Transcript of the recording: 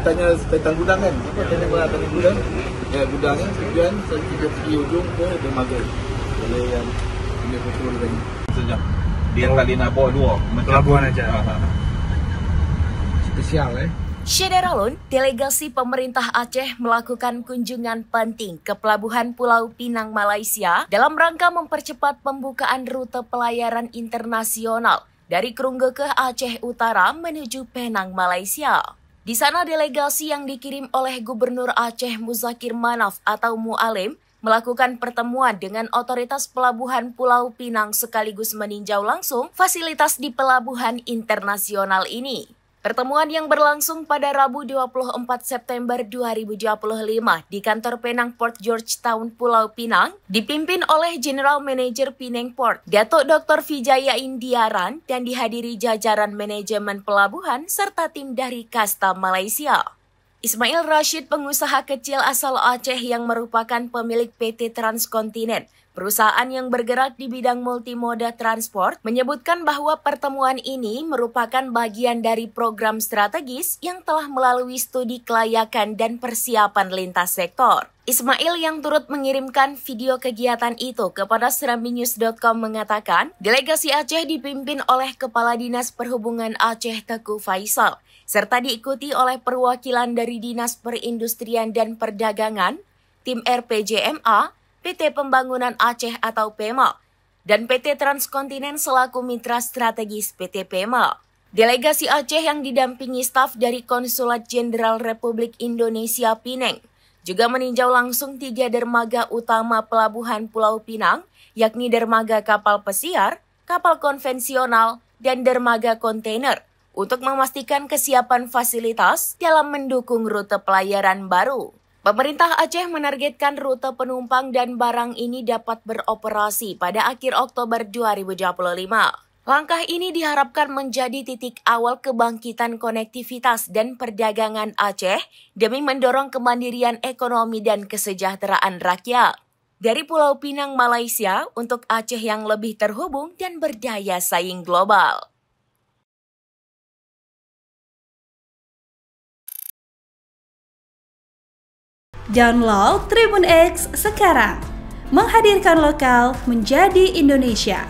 tanya tentang gudang kan, tanya gudang, ya gudangnya tujuan ke ujung ke dermaga, boleh yang ini betul lagi. Sejak dia kali nak bawa dua pelabuhan aja. Spesial Syederalun, delegasi pemerintah Aceh melakukan kunjungan penting ke Pelabuhan Pulau Pinang, Malaysia dalam rangka mempercepat pembukaan rute pelayaran internasional dari Krungge ke Aceh Utara menuju Penang, Malaysia. Di sana delegasi yang dikirim oleh Gubernur Aceh Muzakir Manaf atau Mualim melakukan pertemuan dengan otoritas Pelabuhan Pulau Pinang sekaligus meninjau langsung fasilitas di pelabuhan internasional ini. Pertemuan yang berlangsung pada Rabu 24 September 2025 di kantor Penang Port Georgetown Pulau Pinang dipimpin oleh General Manager Penang Port, Datuk Dr. Vijaya Indiaran, dan dihadiri jajaran manajemen pelabuhan serta tim dari Kasta Malaysia. Ismail Rashid, pengusaha kecil asal Aceh yang merupakan pemilik PT Transkontinen, perusahaan yang bergerak di bidang multimoda transport, menyebutkan bahwa pertemuan ini merupakan bagian dari program strategis yang telah melalui studi kelayakan dan persiapan lintas sektor. Ismail yang turut mengirimkan video kegiatan itu kepada serambinews.com mengatakan, delegasi Aceh dipimpin oleh Kepala Dinas Perhubungan Aceh Teguh Faisal, serta diikuti oleh perwakilan dari Dinas Perindustrian dan Perdagangan, tim RPJMA, PT Pembangunan Aceh atau PEMA, dan PT Transkontinen selaku mitra strategis PT PEMA. Delegasi Aceh yang didampingi staf dari Konsulat Jenderal Republik Indonesia Pinang juga meninjau langsung 3 dermaga utama Pelabuhan Pulau Pinang, yakni dermaga kapal pesiar, kapal konvensional, dan dermaga kontainer untuk memastikan kesiapan fasilitas dalam mendukung rute pelayaran baru. Pemerintah Aceh menargetkan rute penumpang dan barang ini dapat beroperasi pada akhir Oktober 2025. Langkah ini diharapkan menjadi titik awal kebangkitan konektivitas dan perdagangan Aceh demi mendorong kemandirian ekonomi dan kesejahteraan rakyat. Dari Pulau Pinang, Malaysia, untuk Aceh yang lebih terhubung dan berdaya saing global. Download Tribun X sekarang, menghadirkan lokal menjadi Indonesia.